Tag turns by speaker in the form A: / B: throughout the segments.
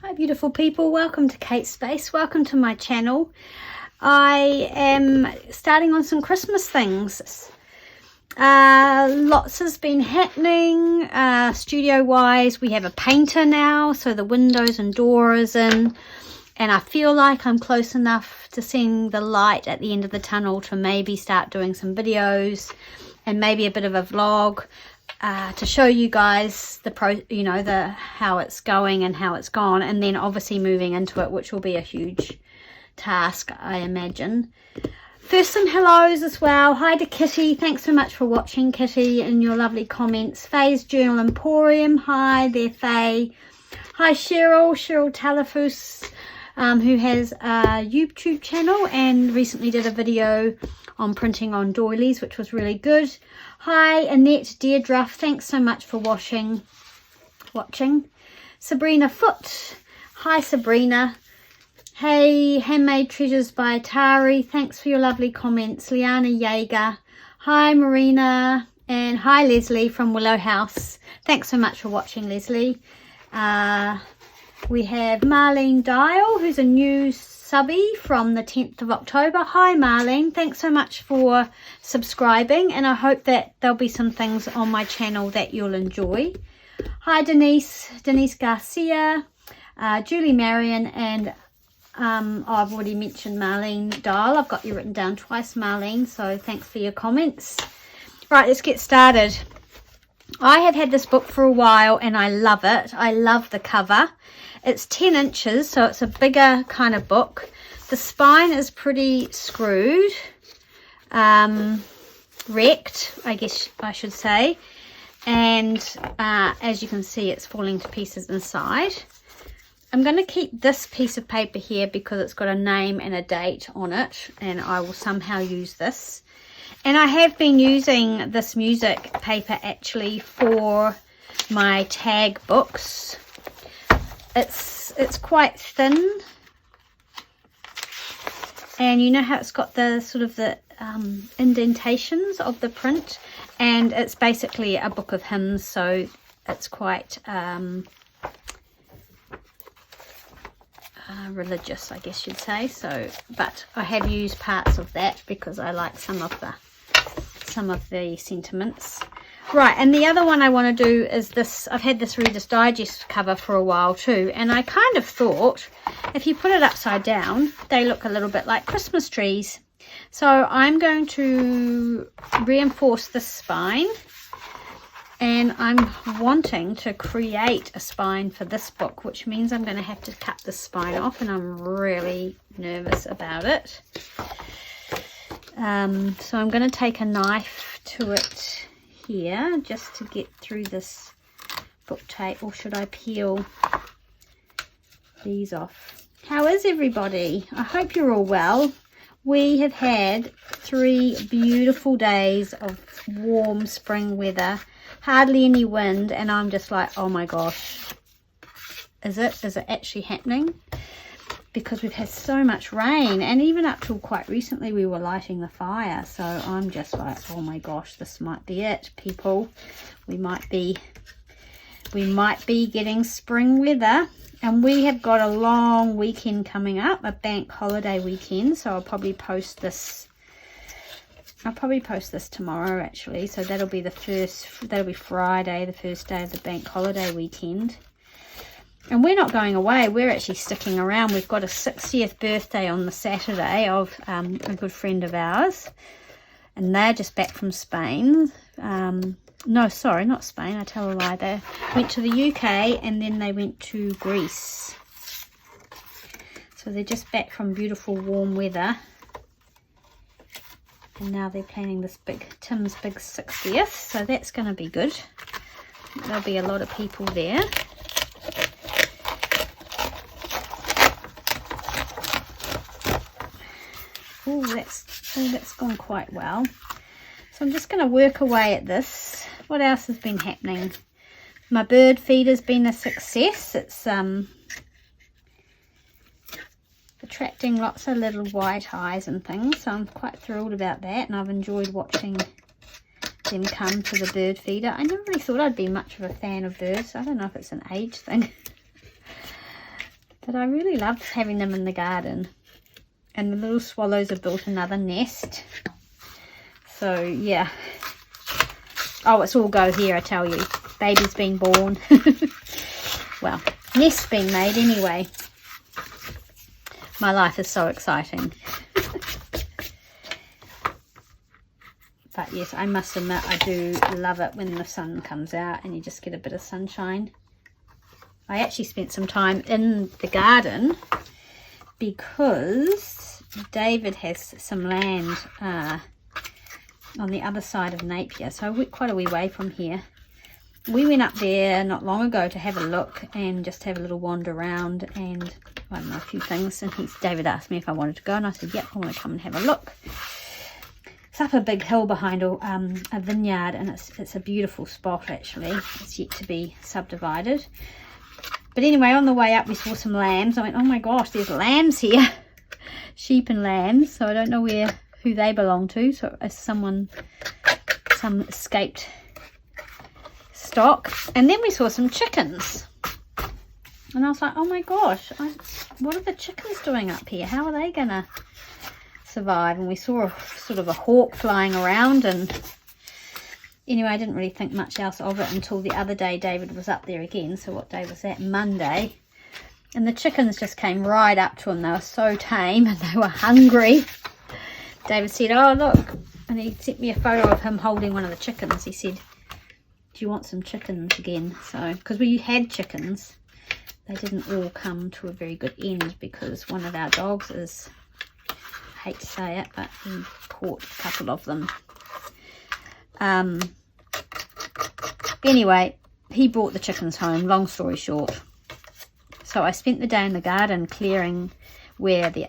A: Hi beautiful people, welcome to Kate's Space, welcome to my channel. I am starting on some Christmas things. Lots has been happening studio wise. We have a painter now, so the windows and doors in, and I feel like I'm close enough to seeing the light at the end of the tunnel to maybe start doing some videos and maybe a bit of a vlog. To show you guys the how it's going and how it's gone, and then obviously moving into it, which will be a huge task, I imagine. First, some hellos as well. Hi to Kitty, thanks so much for watching, Kitty, and your lovely comments. Faye's Journal Emporium, hi there, Faye. Hi Cheryl Talafus, who has a YouTube channel and recently did a video on printing on doilies, which was really good. Hi Annette Deirdre, thanks so much for watching. Sabrina Foot, hi Sabrina. Hey, Handmade Treasures by Atari, thanks for your lovely comments. Liana Yeager, hi Marina, and hi Leslie from Willow House, thanks so much for watching, Leslie. We have Marlene Dial, who's a new subby from the 10th of October. Hi Marlene, thanks so much for subscribing, and I hope that there'll be some things on my channel that you'll enjoy. Hi Denise Garcia, Julie Marion, and I've already mentioned Marlene Dial. I've got you written down twice, Marlene, so thanks for your comments. Right, let's get started. I have had this book for a while and I love it. I love the cover. It's 10 inches, so it's a bigger kind of book. The spine is pretty screwed, wrecked, I guess I should say. And as you can see, it's falling to pieces inside. I'm going to keep this piece of paper here because it's got a name and a date on it, and I will somehow use this. And I have been using this music paper actually for my tag books. It's quite thin, and you know how it's got the sort of the indentations of the print, and it's basically a book of hymns, so it's quite religious, I guess you'd say. So, but I have used parts of that because I like some of the sentiments. Right, and the other one I want to do is this. I've had this Reader's Digest cover for a while too, and I kind of thought if you put it upside down, they look a little bit like Christmas trees. So I'm going to reinforce this spine, and I'm wanting to create a spine for this book, which means I'm going to have to cut the spine off, and I'm really nervous about it. So I'm going to take a knife to it here just to get through this book tape, or should I peel these off? How is everybody? I hope you're all well. We have had 3 beautiful days of warm spring weather, hardly any wind, and I'm just like, oh my gosh, is it actually happening? Because we've had so much rain, and even up till quite recently we were lighting the fire, so I'm just like, oh my gosh, this might be it, people. We might be getting spring weather, and we have got a long weekend coming up, a bank holiday weekend, so I'll probably post this tomorrow actually, so that'll be Friday, the first day of the bank holiday weekend. And we're not going away, we're actually sticking around. We've got a 60th birthday on the Saturday of a good friend of ours, and they're just back from Spain. No, sorry, not Spain, I tell a lie. They went to the UK and then they went to Greece. So they're just back from beautiful warm weather, and now they're planning this Tim's big 60th, so that's going to be good. There'll be a lot of people there. Oh, that's gone quite well. So I'm just going to work away at this. What else has been happening? My bird feeder's been a success. It's attracting lots of little white eyes and things, so I'm quite thrilled about that, and I've enjoyed watching them come to the bird feeder. I never really thought I'd be much of a fan of birds. I don't know if it's an age thing. But I really love having them in the garden. And the little swallows have built another nest. So, yeah. Oh, it's all go here, I tell you. Baby's been born. Well, nest's been made anyway. My life is so exciting. But yes, I must admit, I do love it when the sun comes out and you just get a bit of sunshine. I actually spent some time in the garden because David has some land on the other side of Napier, so I went quite a wee way from here. We went up there not long ago to have a look and just have a little wander around and I don't know, a few things, and David asked me if I wanted to go and I said yep, I want to come and have a look. It's up a big hill behind a vineyard and it's a beautiful spot actually. It's yet to be subdivided. But anyway, on the way up we saw some lambs. I went, oh my gosh, there's lambs here. Sheep and lambs, so I don't know who they belong to. So it's some escaped stock. And then we saw some chickens. And I was like, oh my gosh, what are the chickens doing up here? How are they going to survive? And we saw sort of a hawk flying around and anyway, I didn't really think much else of it until the other day David was up there again. So what day was that? Monday. And the chickens just came right up to him. They were so tame and they were hungry. David said, oh look, and he sent me a photo of him holding one of the chickens. He said, do you want some chickens again? So, because we had chickens, they didn't all come to a very good end because one of our dogs is, I hate to say it, but he caught a couple of them. Anyway, he brought the chickens home, long story short. So I spent the day in the garden clearing where the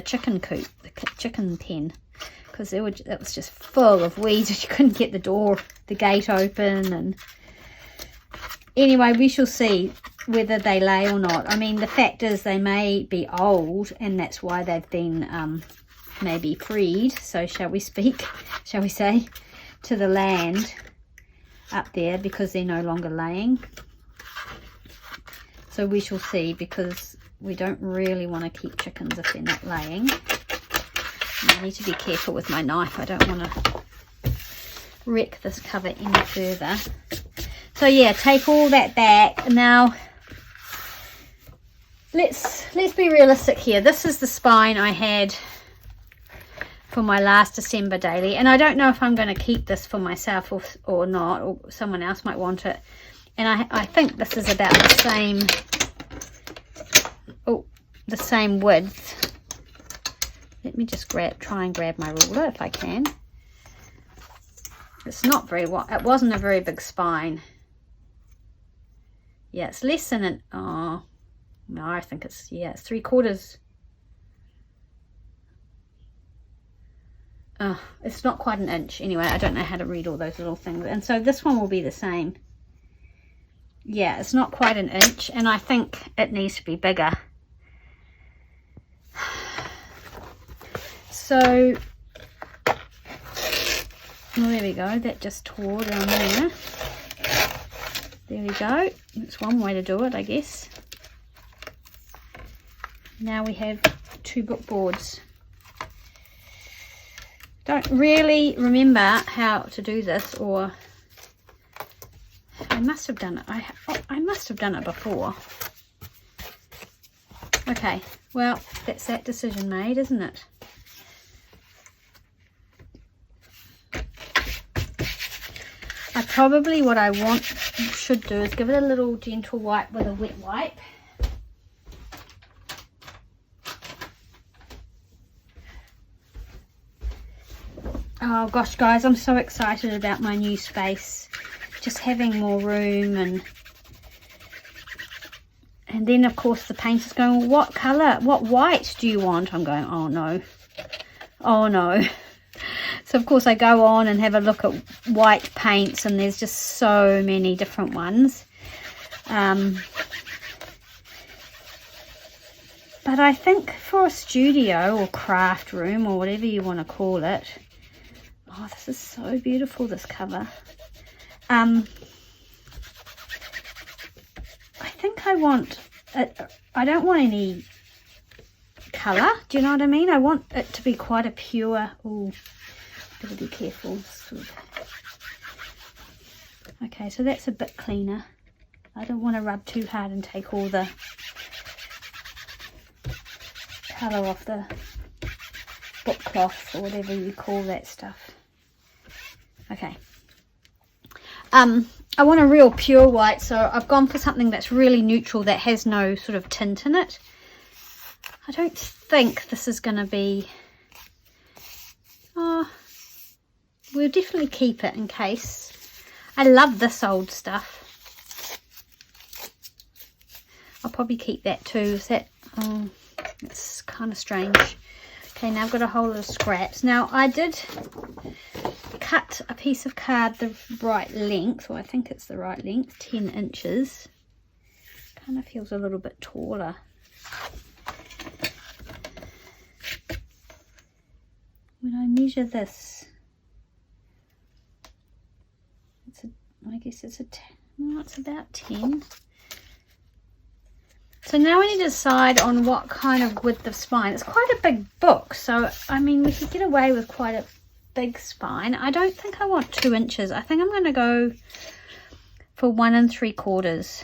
A: chicken coop, the chicken pen, because it was just full of weeds. You couldn't get the gate open. And anyway, we shall see whether they lay or not. I mean, the fact is they may be old and that's why they've been maybe freed. So shall we say, to the land up there because they're no longer laying. So we shall see, because we don't really want to keep chickens if they're not laying. And I need to be careful with my knife. I don't want to wreck this cover any further. So yeah, take all that back. Now let's be realistic here. This is the spine I had for my last December daily, and I don't know if I'm going to keep this for myself or not, or someone else might want it. And I think this is about the same width. Let me just try and grab my ruler if I can. It's not very wide. It wasn't a very big spine. Yeah, it's less than an, oh no, I think it's 3/4. Oh, it's not quite an inch. Anyway, I don't know how to read all those little things. And so this one will be the same. Yeah, it's not quite an inch, and I think it needs to be bigger. So, well, there we go. That just tore down there. There we go. That's one way to do it, I guess. Now we have 2 book boards. Don't really remember how to do this, or I must have done it. I must have done it before. Okay, well, that's that decision made, isn't it? What I should do is give it a little gentle wipe with a wet wipe. Oh gosh, guys, I'm so excited about my new space. Just having more room, and then of course the painter's going, well, what colour, what white do you want? I'm going, oh no. So of course I go on and have a look at white paints, and there's just so many different ones. But I think for a studio or craft room or whatever you want to call it, oh, this is so beautiful, this cover. I think I want I don't want any colour, do you know what I mean? I want it to be quite a pure, oh, gotta be careful. Okay, so that's a bit cleaner. I don't want to rub too hard and take all the colour off the book cloth or whatever you call that stuff. Okay. I want a real pure white, so I've gone for something that's really neutral, that has no sort of tint in it. I don't think this is going to be... Oh, we'll definitely keep it in case. I love this old stuff. I'll probably keep that too. Is that... Oh, it's kind of strange. Okay, now I've got a whole lot of scraps. Now, I did cut a piece of card the right length, or I think it's the right length, 10 inches. Kind of feels a little bit taller. When I measure this, I guess it's well, it's about 10. So now we need to decide on what kind of width of spine. It's quite a big book, so I mean we could get away with quite a big spine. I don't think I want 2 inches. I think I'm going to go for 1 3/4.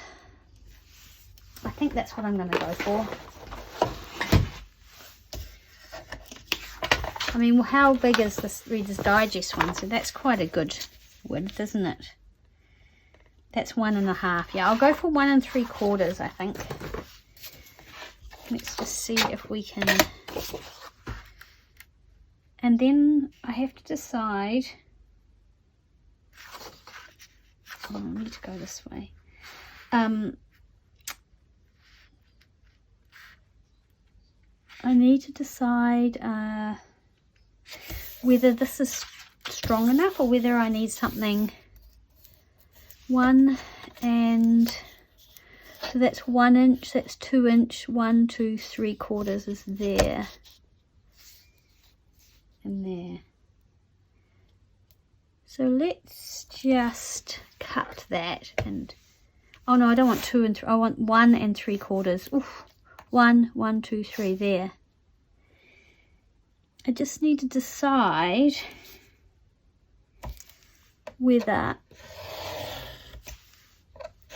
A: I think that's what I'm going to go for. I mean, how big is this Reader's Digest one? So that's quite a good width, isn't it? That's 1 1/2. Yeah, I'll go for 1 3/4, I think. Let's just see if we can. And then I have to decide. Oh, I need to go this way. I need to decide whether this is strong enough or whether I need something. 1 and so that's 1 inch, that's 2 inch, 1 2 3/4 is there and there. So let's just cut that, and oh no, I don't want 2 and 3, I want 1 3/4. Oof, 1 1 2 3 there. I just need to decide whether,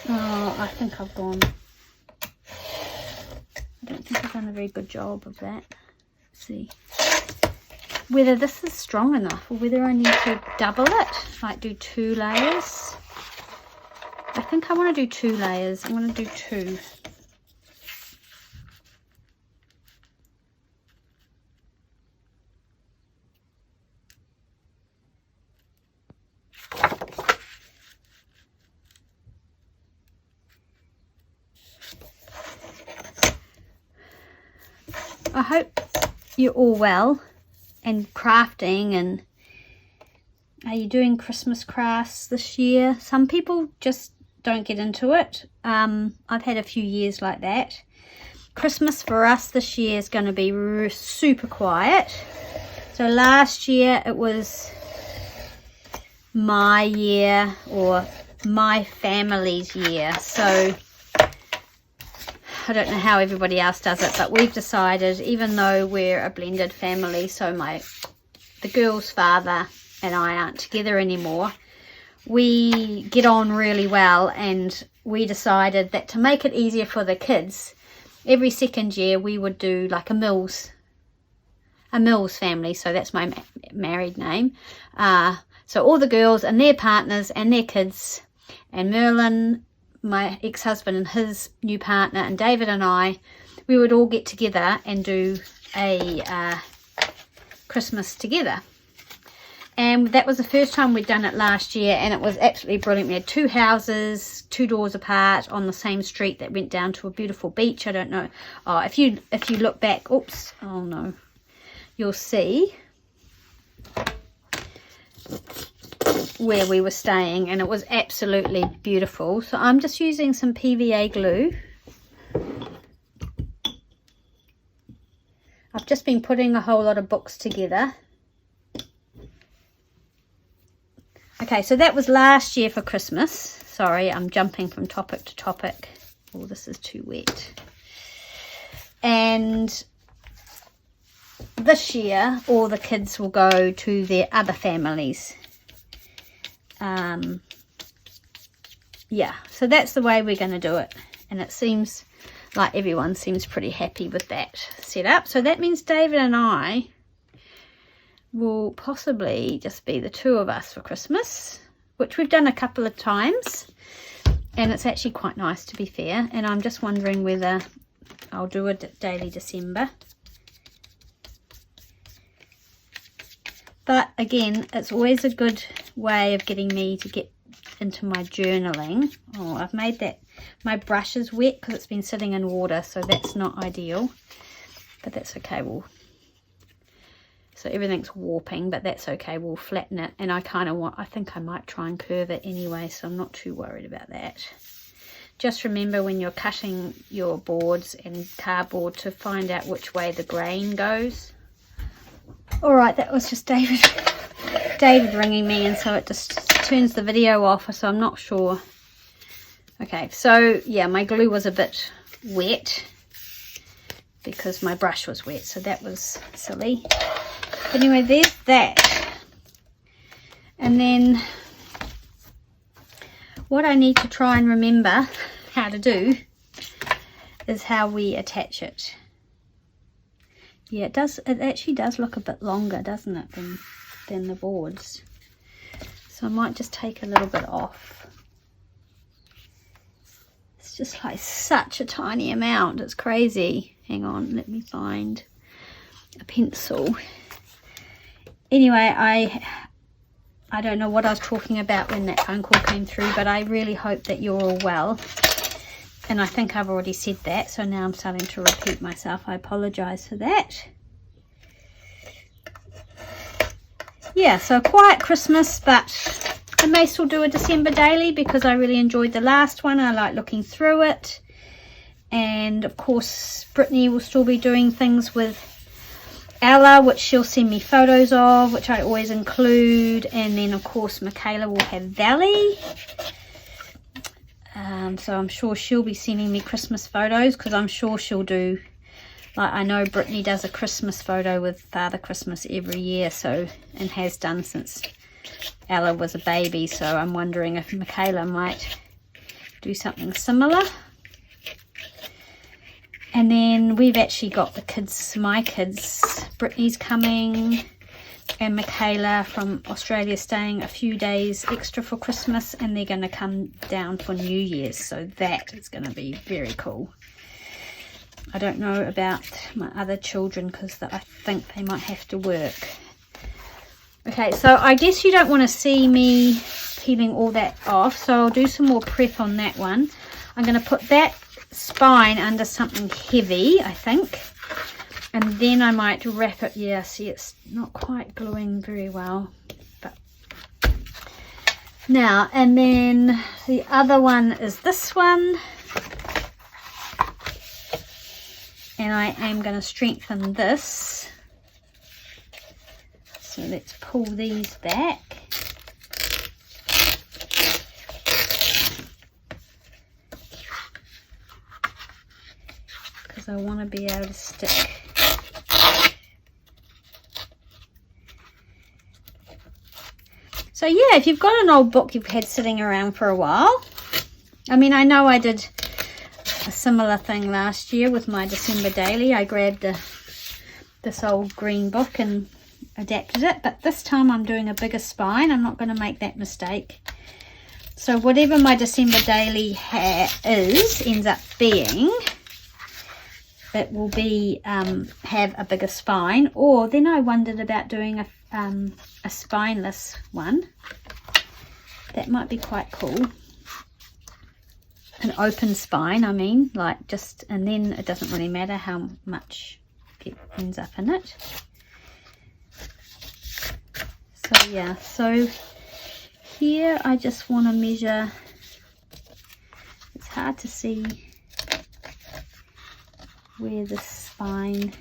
A: oh, I think I've gone, I don't think I've done a very good job of that. Let's see whether this is strong enough or whether I need to double it, like do 2 layers. I think I want to do 2 layers. I'm going to do 2. I hope you're all well and crafting. And are you doing Christmas crafts this year? Some people just don't get into it. I've had a few years like that. Christmas for us this year is going to be super quiet. So last year it was my year, or my family's year. So I don't know how everybody else does it, but we've decided, even though we're a blended family, so the girl's father and I aren't together anymore, we get on really well, and we decided that to make it easier for the kids, every second year we would do like a Mills family. So that's my married name. So all the girls and their partners and their kids, and Merlin, my ex-husband and his new partner, and David and I, we would all get together and do a Christmas together. And that was the first time we'd done it last year, and it was absolutely brilliant. We had 2 houses 2 doors apart on the same street that went down to a beautiful beach. I don't know, oh, if you look back, oops, oh no, you'll see where we were staying, and it was absolutely beautiful. So I'm just using some PVA glue. I've just been putting a whole lot of books together. Okay, so that was last year for Christmas. Sorry, I'm jumping from topic to topic. Oh, this is too wet. and this year all the kids will go to their other families. Yeah, so that's the way we're going to do it, and it seems like everyone seems pretty happy with that setup. So that means David and I will possibly just be the two of us for Christmas, which we've done a couple of times, and it's actually quite nice, to be fair. And I'm just wondering whether I'll do a daily December. But again, it's always a good way of getting me to get into my journaling. Oh, I've made that, my brush is wet because it's been sitting in water, so that's not ideal, but that's okay. So everything's warping, but that's okay, we'll flatten it. And I think I might try and curve it anyway, so I'm not too worried about that. Just remember when you're cutting your boards and cardboard to find out which way the grain goes. All right, that was just David ringing me, and so it just turns the video off, so I'm not sure. Okay, so yeah, my glue was a bit wet because my brush was wet, so that was silly. Anyway, there's that. And then what I need to try and remember how to do is how we attach it. Yeah, it actually does look a bit longer, doesn't it, than the boards. So I might just take a little bit off. It's just like such a tiny amount, it's crazy. Hang on, let me find a pencil. Anyway, I don't know what I was talking about when that phone call came through, but I really hope that you're all well. And I think I've already said that, so now I'm starting to repeat myself. I apologize for that. Yeah, so quiet Christmas, but I may still do a December daily because I really enjoyed the last one. I like looking through it. And of course, Brittany will still be doing things with Ella, which she'll send me photos of, which I always include. And then of course, Michaela will have Valley. So I'm sure she'll be sending me Christmas photos, because I'm sure she'll do, like, I know Brittany does a Christmas photo with Father Christmas every year, so, and has done since Ella was a baby. So I'm wondering if Michaela might do something similar. And then we've actually got the kids, my kids, Brittany's coming, and Michaela from Australia staying a few days extra for Christmas, and they're going to come down for New Year's, so that is going to be very cool. I don't know about my other children because I think they might have to work. Okay, so I guess you don't want to see me peeling all that off, so I'll do some more prep on that one. I'm going to put that spine under something heavy, I think, and then I might wrap it. Yeah, see, it's not quite gluing very well, but now, and then the other one is this one, and I am going to strengthen this. So let's pull these back. Because I want to be able to stick. So yeah, if you've got an old book you've had sitting around for a while, I mean, I know I did a similar thing last year with my December daily. I grabbed this old green book and adapted it, but this time I'm doing a bigger spine. I'm not going to make that mistake. So whatever my December daily ends up being, it will be have a bigger spine. Or then I wondered about doing a spineless one. That might be quite cool. An open spine, I mean, like just, and then it doesn't really matter how much it ends up in it. So yeah, so here I just want to measure. It's hard to see where the spine,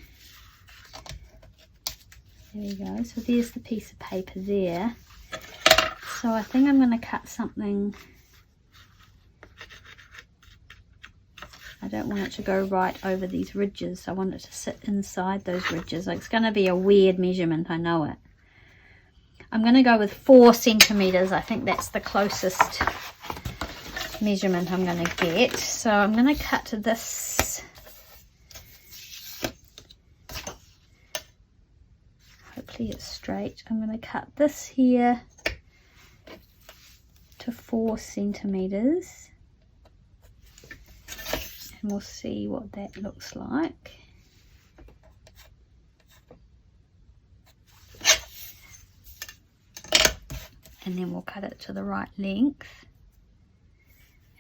A: there we go. So there's the piece of paper there. So I think I'm going to cut something, I don't want it to go right over these ridges. I want it to sit inside those ridges. Like, it's going to be a weird measurement, I know it. I'm going to go with 4 centimeters. I think that's the closest measurement I'm going to get. So I'm going to cut this. Hopefully it's straight. I'm going to cut this here to 4 centimeters. And we'll see what that looks like. And then we'll cut it to the right length.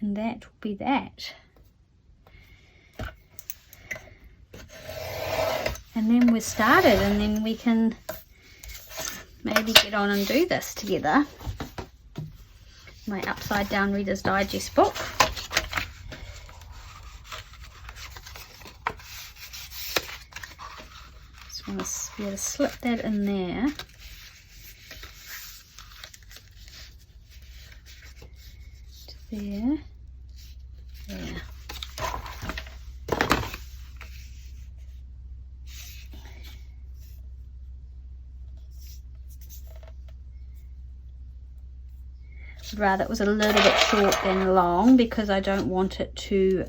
A: And that will be that. And then we're started, and then we can maybe get on and do this together. My upside down Reader's Digest book. Just want to be able to slip that in there. To there. There. I'd rather it was a little bit short than long, because I don't want it to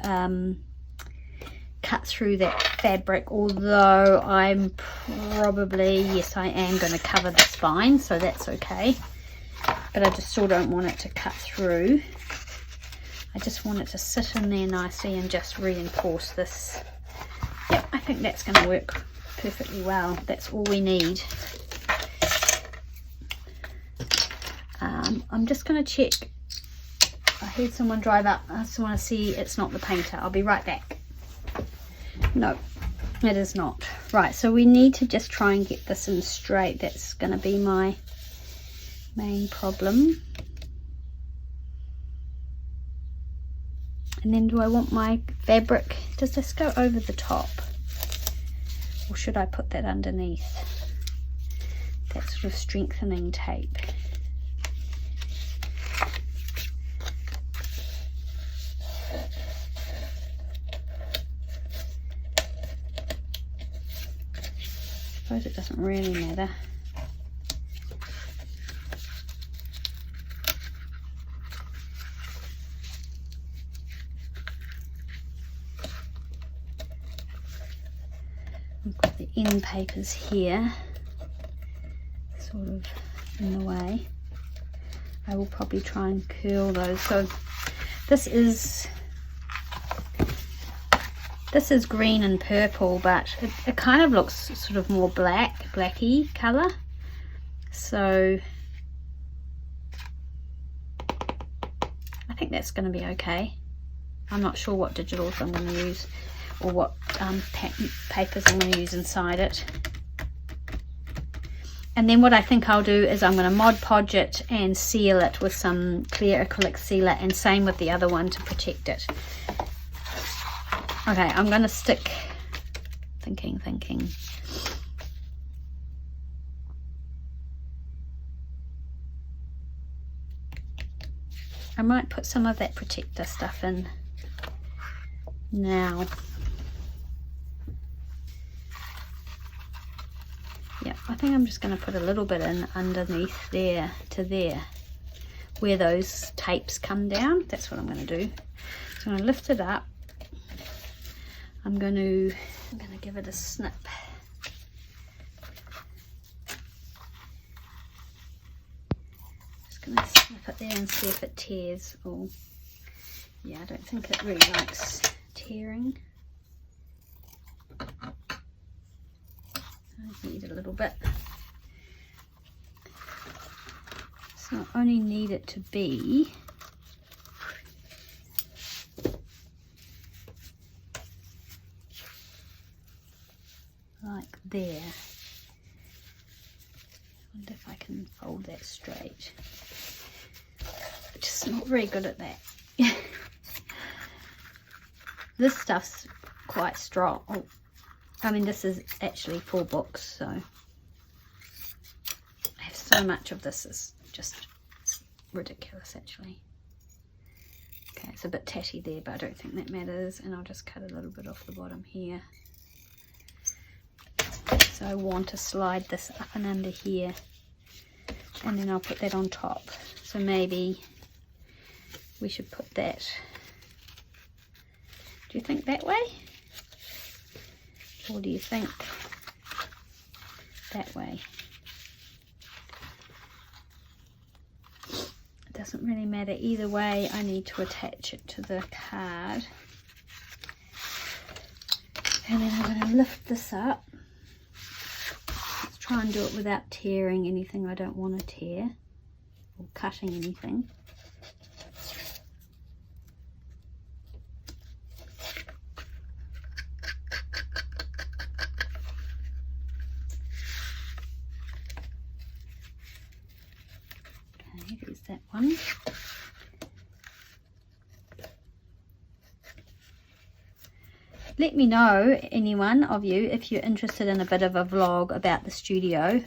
A: cut through that fabric, although I'm probably, yes, I am going to cover the spine, so that's okay, but I just still don't want it to cut through. I just want it to sit in there nicely and just reinforce this. Yep, I think that's going to work perfectly well. That's all we need. I'm just going to check. I heard someone drive up. I just want to see it's not the painter. I'll be right back. No, it is not. Right, so we need to just try and get this in straight. That's going to be my main problem. And then do I want my fabric, does this go over the top? Or should I put that underneath? That sort of strengthening tape. I suppose it doesn't really matter. I've got the end papers here, sort of in the way. I will probably try and curl those. So this is green and purple, but it kind of looks sort of more blacky colour. So I think that's going to be okay. I'm not sure what digitals I'm going to use, or what papers I'm going to use inside it. And then what I think I'll do is I'm going to Mod Podge it and seal it with some clear acrylic sealer, and same with the other one to protect it. Okay, I'm going to stick, thinking. I might put some of that protector stuff in now. Yeah, I think I'm just going to put a little bit in underneath there to there, where those tapes come down. That's what I'm going to do. So I'm going to lift it up. I'm going to give it a snip. Just going to snip it there and see if it tears. Oh, yeah, I don't think it really likes tearing. I need a little bit. So I only need it to be like there. I wonder if I can fold that straight. I'm just not very good at that. This stuff's quite strong. Oh, I mean, this is actually 4 books, so I have so much of this. Is just ridiculous, actually. Okay, it's a bit tatty there, but I don't think that matters. And I'll just cut a little bit off the bottom here. So I want to slide this up and under here, and then I'll put that on top. So maybe we should put that, do you think that way? Or do you think that way? It doesn't really matter either way. I need to attach it to the card. And then I'm going to lift this up. Let's try and do it without tearing anything I don't want to tear, or cutting anything. Okay, there's that one. Let me know, anyone of you, if you're interested in a bit of a vlog about the studio.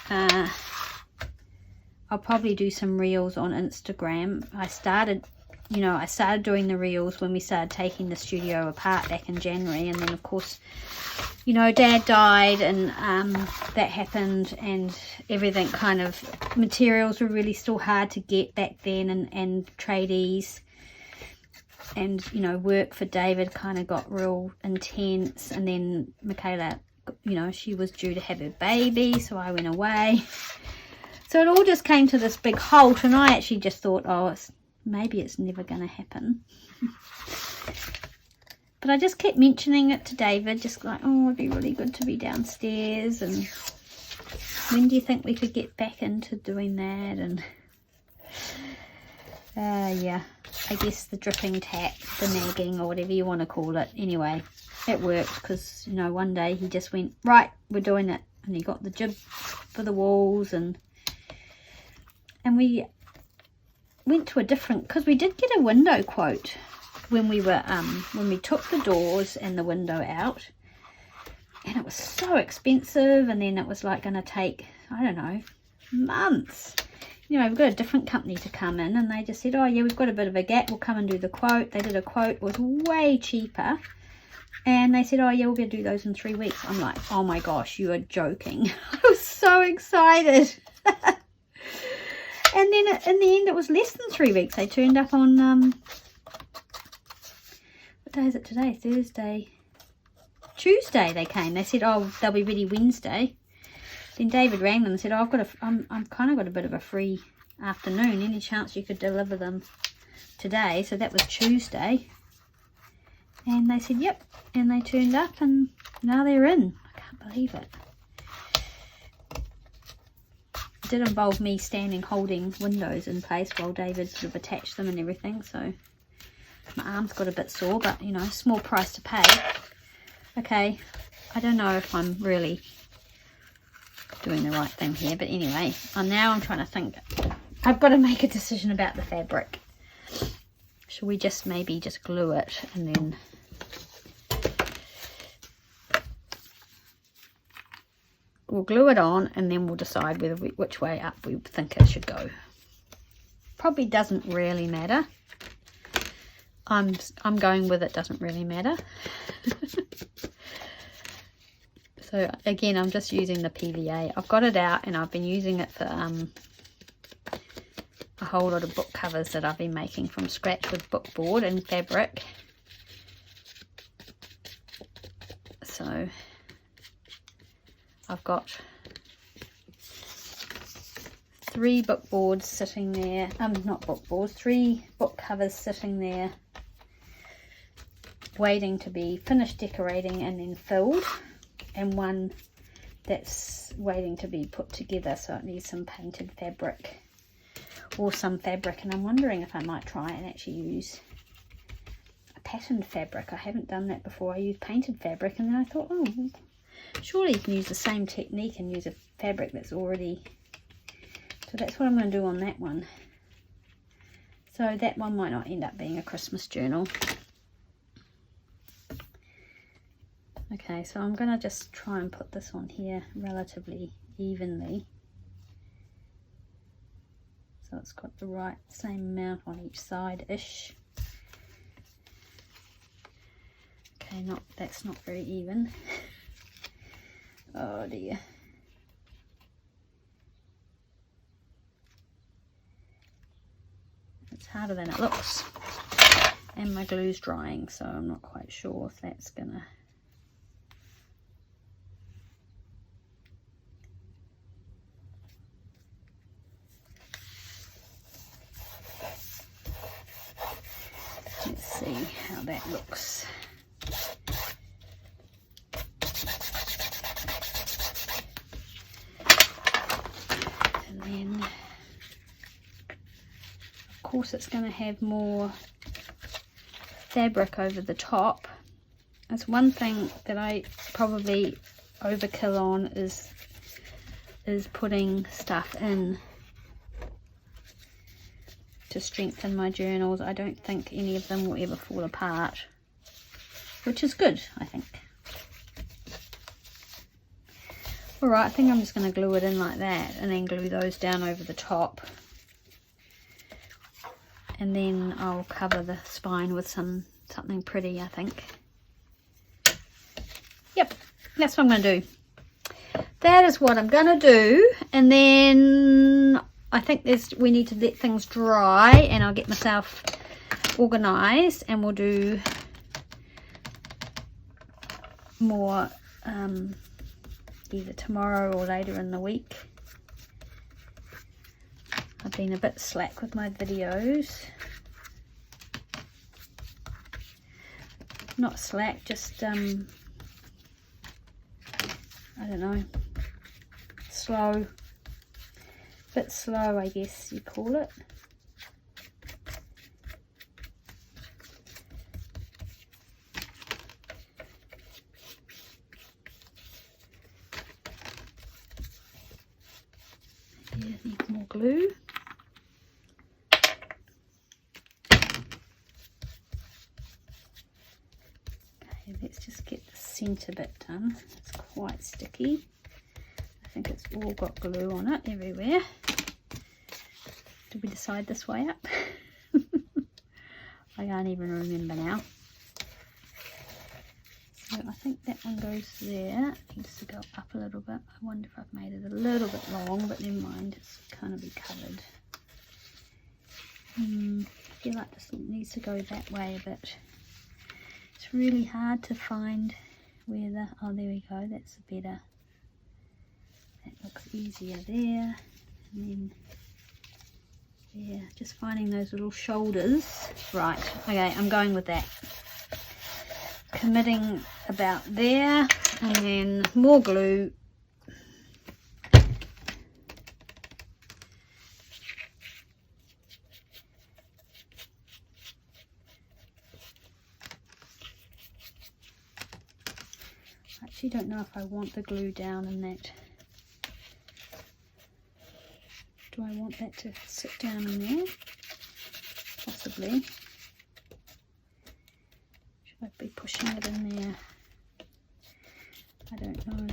A: I'll probably do some reels on Instagram. I started doing the reels when we started taking the studio apart back in January, and then of course, you know, Dad died, and that happened, and everything kind of, materials were really still hard to get back then, and tradies. And, you know, work for David kind of got real intense. And then Michaela, you know, she was due to have her baby, so I went away. So it all just came to this big halt, and I actually just thought, oh, maybe it's never going to happen. But I just kept mentioning it to David, just like, oh, it'd be really good to be downstairs, and when do you think we could get back into doing that? And yeah, I guess the dripping tap, the nagging, or whatever you want to call it. Anyway, it worked, because, you know, one day he just went, right, we're doing it. And he got the jib for the walls, and we went to a different, because we did get a window quote when we were, when we took the doors and the window out. And it was so expensive, and then it was like going to take, I don't know, months. You know, we've got a different company to come in, and they just said, oh yeah, we've got a bit of a gap, we'll come and do the quote. They did a quote, it was way cheaper, and they said, oh yeah, we'll be able to do those in 3 weeks. I'm like, oh my gosh, you are joking. I was so excited. And then in the end it was less than 3 weeks. They turned up on what day is it today? Tuesday they came. They said, oh, they'll be ready Wednesday. Then David rang them and said, oh, I'm kind of got a bit of a free afternoon. Any chance you could deliver them today? So that was Tuesday. And they said, yep. And they turned up, and now they're in. I can't believe it. It did involve me standing holding windows in place while David sort of attached them and everything. So my arms got a bit sore, but, you know, small price to pay. Okay, I don't know if I'm really doing the right thing here, but anyway, I'm trying to think. I've got to make a decision about the fabric. Should we just maybe just glue it, and then we'll glue it on, and then we'll decide which way up we think it should go. Probably doesn't really matter. I'm going with it doesn't really matter. So again, I'm just using the PVA. I've got it out, and I've been using it for a whole lot of book covers that I've been making from scratch with book board and fabric. So I've got 3 book boards sitting there. Not book boards, 3 book covers sitting there, waiting to be finished decorating and then filled, and 1 that's waiting to be put together, so it needs some painted fabric or some fabric. And I'm wondering if I might try and actually use a patterned fabric. I haven't done that before. I used painted fabric, and then I thought, oh, surely you can use the same technique and use a fabric that's already, so that's what I'm going to do on that one. So that one might not end up being a Christmas journal. Okay, so I'm going to just try and put this on here relatively evenly, so it's got the right same amount on each side-ish. Okay, that's not very even. Oh dear. It's harder than it looks. And my glue's drying, so I'm not quite sure if that's gonna... Let's see how that looks. And then, of course, it's going to have more fabric over the top. That's one thing that I probably overkill on is putting stuff in to strengthen my journals. I don't think any of them will ever fall apart, which is good, I think. Alright, I think I'm just going to glue it in like that and then glue those down over the top. And then I'll cover the spine with something pretty, I think. Yep, that's what I'm going to do. That is what I'm going to do. And then I think we need to let things dry, and I'll get myself organised, and we'll do more either tomorrow or later in the week. I've been a bit slack with my videos. Not slack, just I don't know, slow. Bit slow, I guess you call it. Maybe I need more glue. Okay, let's just get the centre bit done. It's quite sticky. I think it's all got glue on it everywhere. Did we decide this way up? I can't even remember now. So I think that one goes there. It needs to go up a little bit. I wonder if I've made it a little bit long, but never mind, it's kind of be covered. I feel like this needs to go that way a bit. It's really hard to find where the... Oh, there we go. That's better. That looks easier there. And then there, just finding those little shoulders. Right, okay, I'm going with that. Committing about there, and then more glue. I actually don't know if I want the glue down in that. Do I want that to sit down in there? Possibly. Should I be pushing it in there? I don't know.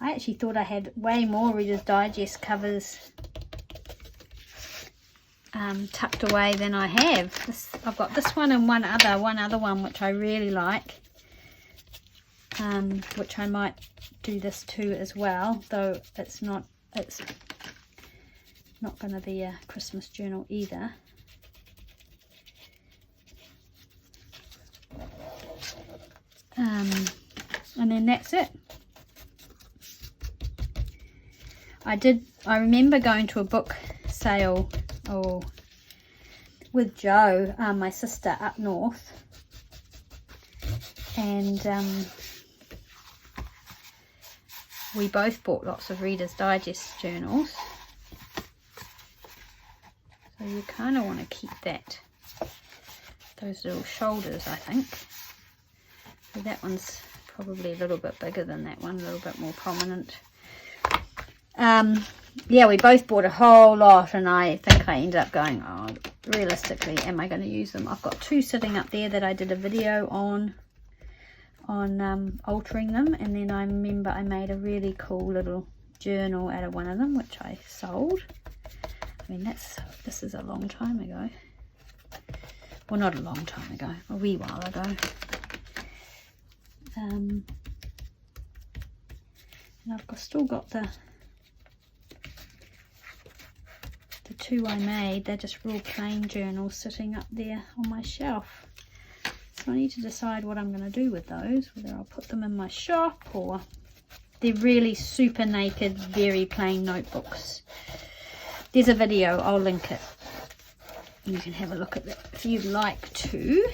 A: I actually thought I had way more Reader's Digest covers tucked away than I have. I've got this one and one other one which I really like, which I might do this too as well, though it's not going to be a Christmas journal either. And then that's it. I remember going to a book sale with Jo, my sister, up north, and we both bought lots of Reader's Digest journals, so you kind of want to keep those little shoulders, I think. So that one's probably a little bit bigger than that one, a little bit more prominent. Yeah, we both bought a whole lot, and I think I ended up going, oh, realistically, am I going to use them? I've got 2 sitting up there that I did a video on altering them, and then I remember I made a really cool little journal out of one of them, which I sold. I mean, this is a long time ago. Well, not a long time ago, a wee while ago. And I've still got the 2 I made. They're just real plain journals sitting up there on my shelf. So I need to decide what I'm going to do with those, whether I'll put them in my shop, or they're really super naked, very plain notebooks. There's a video, I'll link it. You can have a look at it if you'd like to.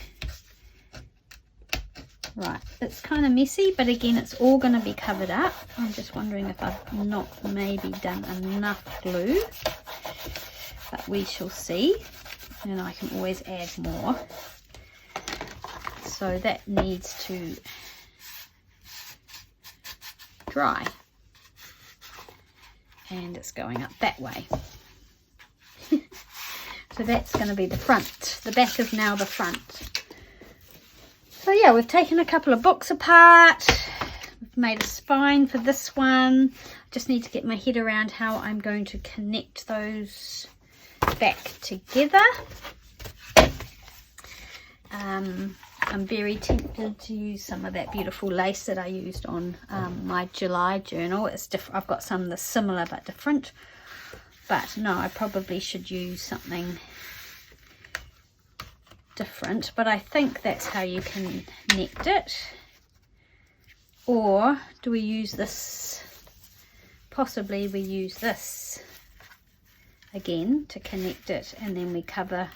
A: Right, it's kind of messy, but again, it's all going to be covered up. I'm just wondering if I've not maybe done enough glue, but we shall see, and I can always add more. So that needs to dry, and it's going up that way. So that's going to be the front. The back is now the front. So yeah, we've taken a couple of books apart. We've made a spine for this one. Just need to get my head around how I'm going to connect those back together. I'm very tempted to use some of that beautiful lace that I used on my July journal. It's different. I've got some that's similar but different. But no, I probably should use something different. But I think that's how you can connect it. Or do we use this? Possibly we use this again to connect it, and then we cover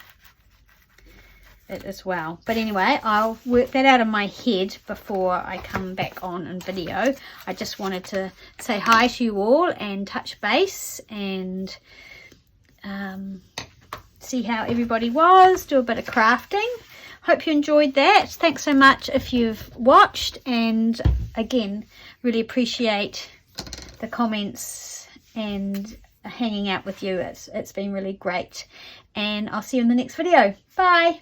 A: it as well. But anyway, I'll work that out in my head before I come back on in video. I just wanted to say hi to you all and touch base and see how everybody was, do a bit of crafting. Hope you enjoyed that. Thanks so much if you've watched, and again, really appreciate the comments and hanging out with you. It's been really great, and I'll see you in the next video. Bye.